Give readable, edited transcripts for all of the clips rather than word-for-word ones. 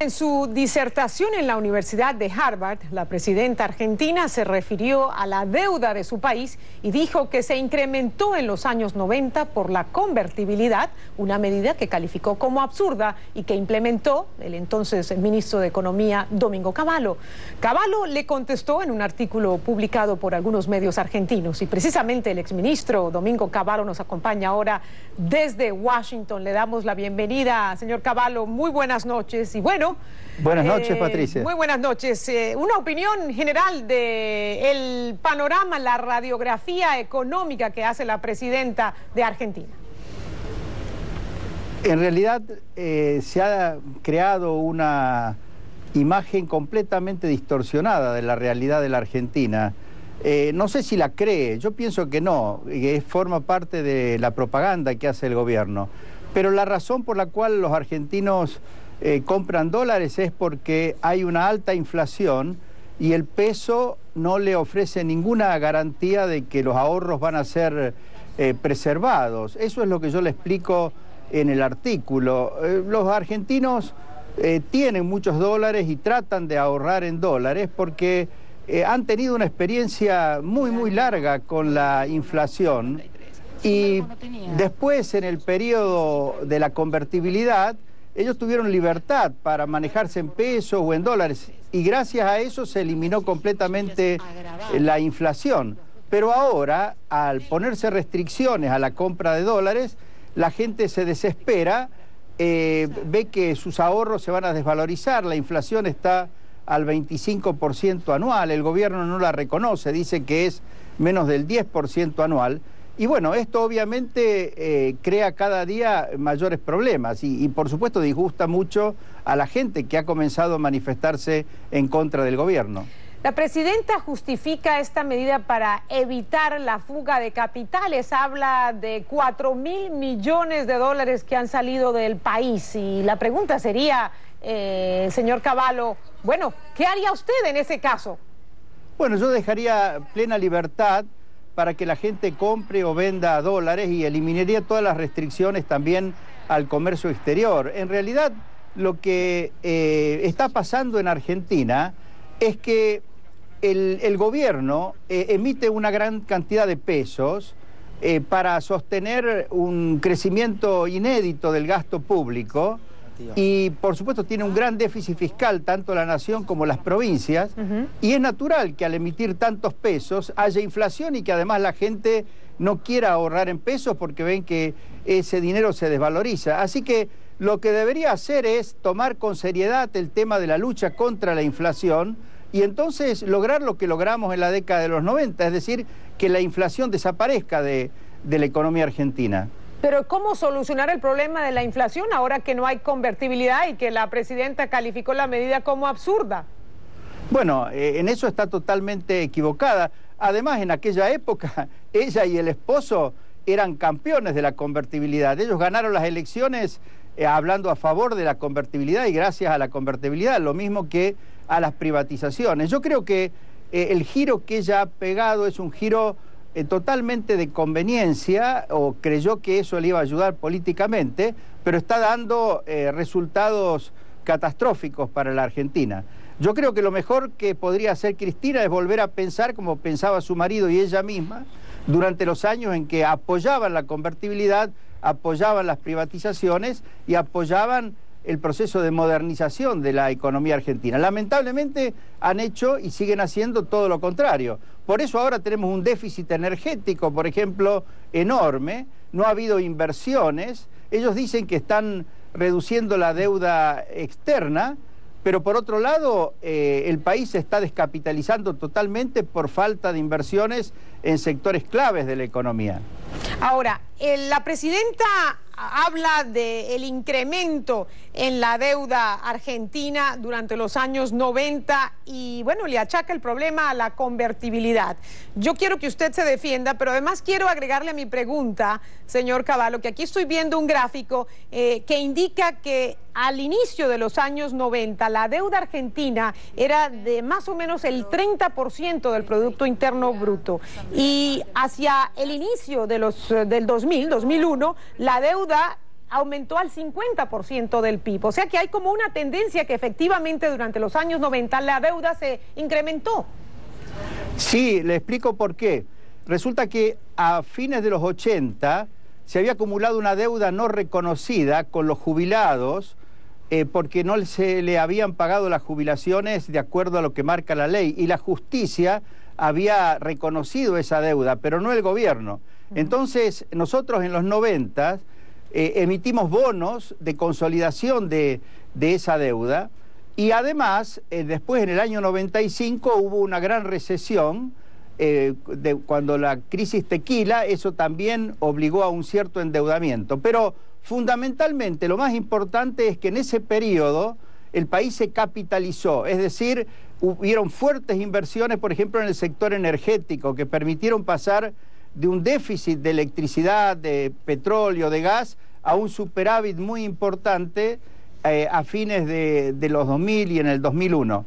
En su disertación en la Universidad de Harvard, la presidenta argentina se refirió a la deuda de su país y dijo que se incrementó en los años 90 por la convertibilidad, una medida que calificó como absurda y que implementó el entonces ministro de Economía, Domingo Cavallo. Cavallo le contestó en un artículo publicado por algunos medios argentinos y precisamente el exministro Domingo Cavallo nos acompaña ahora desde Washington. Le damos la bienvenida, señor Cavallo. Muy buenas noches y bueno, buenas noches, Patricia. Muy buenas noches. Una opinión general del panorama, la radiografía económica que hace la presidenta de Argentina. En realidad se ha creado una imagen completamente distorsionada de la realidad de la Argentina. No sé si la cree, yo pienso que no, que forma parte de la propaganda que hace el gobierno. Pero la razón por la cual los argentinos compran dólares es porque hay una alta inflación y el peso no le ofrece ninguna garantía de que los ahorros van a ser preservados. Eso es lo que yo le explico en el artículo. Los argentinos tienen muchos dólares y tratan de ahorrar en dólares porque han tenido una experiencia muy larga con la inflación y después en el periodo de la convertibilidad ellos tuvieron libertad para manejarse en pesos o en dólares y gracias a eso se eliminó completamente la inflación. Pero ahora, al ponerse restricciones a la compra de dólares, la gente se desespera, ve que sus ahorros se van a desvalorizar, la inflación está al 25% anual, el gobierno no la reconoce, dice que es menos del 10% anual. Y bueno, esto obviamente crea cada día mayores problemas y por supuesto disgusta mucho a la gente que ha comenzado a manifestarse en contra del gobierno. La presidenta justifica esta medida para evitar la fuga de capitales. Habla de 4.000 millones de dólares que han salido del país. Y la pregunta sería, señor Cavallo, bueno, ¿qué haría usted en ese caso? Bueno, yo dejaría plena libertad para que la gente compre o venda dólares y eliminaría todas las restricciones también al comercio exterior. En realidad, lo que está pasando en Argentina es que el gobierno emite una gran cantidad de pesos para sostener un crecimiento inédito del gasto público y por supuesto tiene un gran déficit fiscal tanto la nación como las provincias y es natural que al emitir tantos pesos haya inflación y que además la gente no quiera ahorrar en pesos porque ven que ese dinero se desvaloriza. Así que lo que debería hacer es tomar con seriedad el tema de la lucha contra la inflación y entonces lograr lo que logramos en la década de los 90, es decir, que la inflación desaparezca de la economía argentina. Pero ¿cómo solucionar el problema de la inflación ahora que no hay convertibilidad y que la presidenta calificó la medida como absurda? Bueno, en eso está totalmente equivocada. Además, en aquella época, ella y el esposo eran campeones de la convertibilidad. Ellos ganaron las elecciones hablando a favor de la convertibilidad y gracias a la convertibilidad, lo mismo que a las privatizaciones. Yo creo que el giro que ella ha pegado es un giro totalmente de conveniencia, o creyó que eso le iba a ayudar políticamente, pero está dando resultados catastróficos para la Argentina. Yo creo que lo mejor que podría hacer Cristina es volver a pensar como pensaba su marido y ella misma durante los años en que apoyaban la convertibilidad, apoyaban las privatizaciones y apoyaban el proceso de modernización de la economía argentina. Lamentablemente han hecho y siguen haciendo todo lo contrario. Por eso ahora tenemos un déficit energético, por ejemplo, enorme, no ha habido inversiones, ellos dicen que están reduciendo la deuda externa, pero por otro lado el país se está descapitalizando totalmente por falta de inversiones en sectores claves de la economía. Ahora, la presidenta habla del incremento en la deuda argentina durante los años 90 y, bueno, le achaca el problema a la convertibilidad. Yo quiero que usted se defienda, pero además quiero agregarle a mi pregunta, señor Cavallo, que aquí estoy viendo un gráfico que indica que al inicio de los años 90 la deuda argentina era de más o menos el 30% del Producto Interno Bruto y hacia el inicio de del 2001 la deuda aumentó al 50% del PIB. O sea que hay como una tendencia que efectivamente durante los años 90 la deuda se incrementó. Sí, le explico por qué. Resulta que a fines de los 80 se había acumulado una deuda no reconocida con los jubilados porque no se le habían pagado las jubilaciones de acuerdo a lo que marca la ley, y la justicia había reconocido esa deuda, pero no el gobierno. Entonces, nosotros en los 90 emitimos bonos de consolidación de esa deuda, y además, después en el año 95 hubo una gran recesión, cuando la crisis tequila, eso también obligó a un cierto endeudamiento. Pero fundamentalmente lo más importante es que en ese periodo el país se capitalizó, es decir, hubieron fuertes inversiones, por ejemplo, en el sector energético, que permitieron pasar de un déficit de electricidad, de petróleo, de gas, a un superávit muy importante a fines de los 2000 y en el 2001.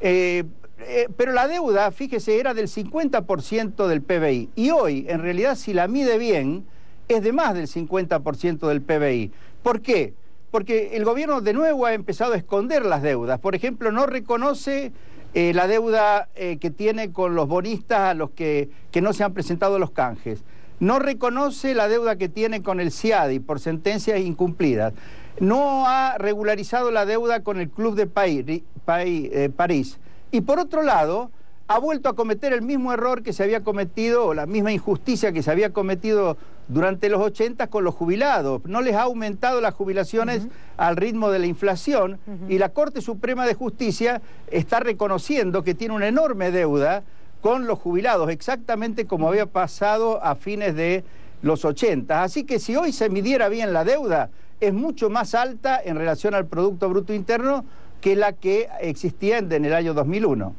Pero la deuda, fíjese, era del 50% del PBI, y hoy, en realidad, si la mide bien, es de más del 50% del PBI. ¿Por qué? Porque el gobierno de nuevo ha empezado a esconder las deudas. Por ejemplo, no reconoce la deuda que tiene con los bonistas a los que no se han presentado los canjes. No reconoce la deuda que tiene con el CIADI por sentencias incumplidas. No ha regularizado la deuda con el Club de París. Y por otro lado, ha vuelto a cometer el mismo error que se había cometido, o la misma injusticia que se había cometido durante los 80 con los jubilados. No les ha aumentado las jubilaciones al ritmo de la inflación, y la Corte Suprema de Justicia está reconociendo que tiene una enorme deuda con los jubilados, exactamente como había pasado a fines de los 80. Así que si hoy se midiera bien la deuda, es mucho más alta en relación al Producto Bruto Interno que la que existía en el año 2001.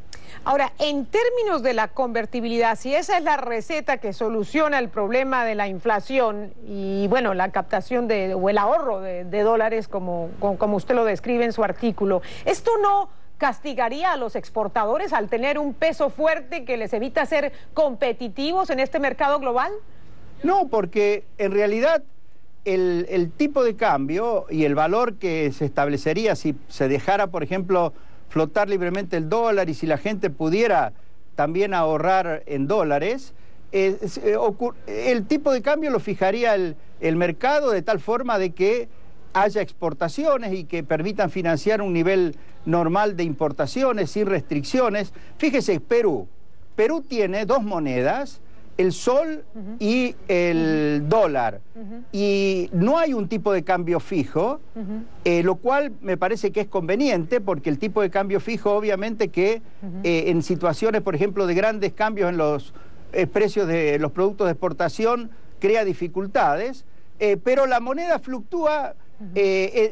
Ahora, en términos de la convertibilidad, si esa es la receta que soluciona el problema de la inflación y, bueno, la captación o el ahorro de dólares, como usted lo describe en su artículo, ¿esto no castigaría a los exportadores al tener un peso fuerte que les evita ser competitivos en este mercado global? No, porque en realidad el tipo de cambio y el valor que se establecería si se dejara, por ejemplo, flotar libremente el dólar, y si la gente pudiera también ahorrar en dólares, el tipo de cambio lo fijaría el mercado, de tal forma de que haya exportaciones y que permitan financiar un nivel normal de importaciones sin restricciones. Fíjese, Perú tiene dos monedas, el sol y el dólar, y no hay un tipo de cambio fijo, lo cual me parece que es conveniente, porque el tipo de cambio fijo obviamente que en situaciones, por ejemplo, de grandes cambios en los precios de los productos de exportación crea dificultades, pero la moneda fluctúa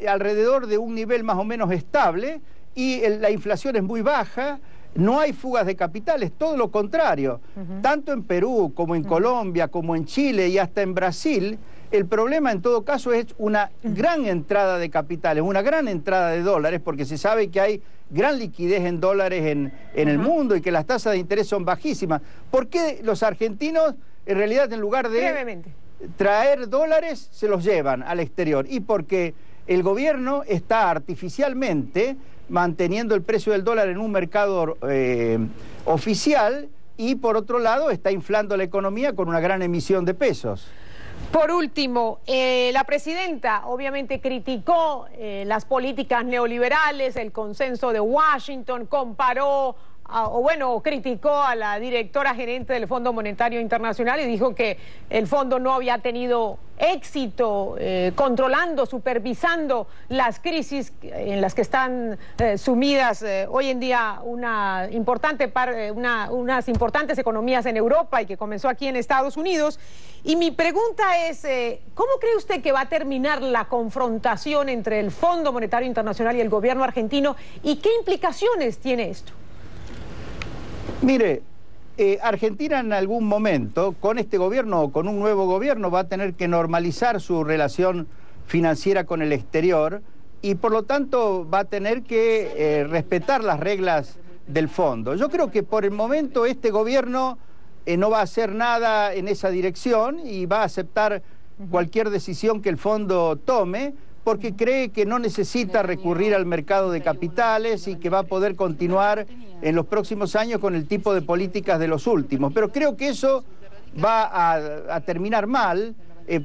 alrededor de un nivel más o menos estable, y la inflación es muy baja. No hay fugas de capitales, todo lo contrario. Tanto en Perú como en Colombia, como en Chile y hasta en Brasil, el problema en todo caso es una gran entrada de capitales, una gran entrada de dólares, porque se sabe que hay gran liquidez en dólares en el mundo y que las tasas de interés son bajísimas. ¿Por qué los argentinos, en realidad, en lugar de traer dólares, se los llevan al exterior? Y porque el gobierno está artificialmente manteniendo el precio del dólar en un mercado oficial, y por otro lado está inflando la economía con una gran emisión de pesos. Por último, la presidenta obviamente criticó las políticas neoliberales, el consenso de Washington, comparó criticó a la directora gerente del Fondo Monetario Internacional y dijo que el fondo no había tenido éxito controlando, supervisando las crisis en las que están sumidas hoy en día unas importantes economías en Europa y que comenzó aquí en Estados Unidos. Y mi pregunta es, ¿cómo cree usted que va a terminar la confrontación entre el Fondo Monetario Internacional y el gobierno argentino, y qué implicaciones tiene esto? Mire, Argentina en algún momento, con este gobierno o con un nuevo gobierno, va a tener que normalizar su relación financiera con el exterior, y por lo tanto va a tener que respetar las reglas del fondo. Yo creo que por el momento este gobierno no va a hacer nada en esa dirección y va a aceptar cualquier decisión que el fondo tome, porque cree que no necesita recurrir al mercado de capitales y que va a poder continuar en los próximos años con el tipo de políticas de los últimos. Pero creo que eso va a terminar mal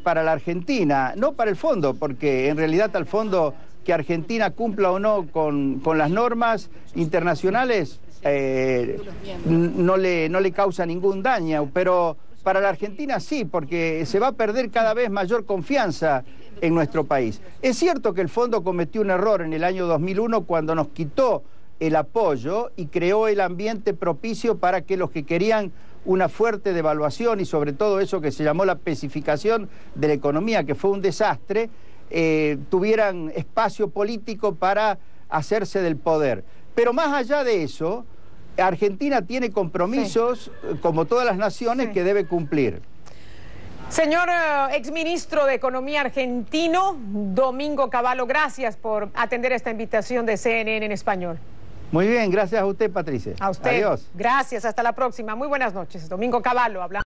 para la Argentina, no para el fondo, porque en realidad al fondo que Argentina cumpla o no con las normas internacionales no le causa ningún daño, pero para la Argentina sí, porque se va a perder cada vez mayor confianza en nuestro país. Es cierto que el fondo cometió un error en el año 2001 cuando nos quitó el apoyo y creó el ambiente propicio para que los que querían una fuerte devaluación y sobre todo eso que se llamó la especificación de la economía, que fue un desastre, tuvieran espacio político para hacerse del poder. Pero más allá de eso, Argentina tiene compromisos, como todas las naciones, que debe cumplir. Señor exministro de Economía argentino, Domingo Cavallo, gracias por atender esta invitación de CNN en español. Muy bien, gracias a usted, Patricia. A usted. Adiós. Gracias, hasta la próxima. Muy buenas noches. Domingo Cavallo, hablando.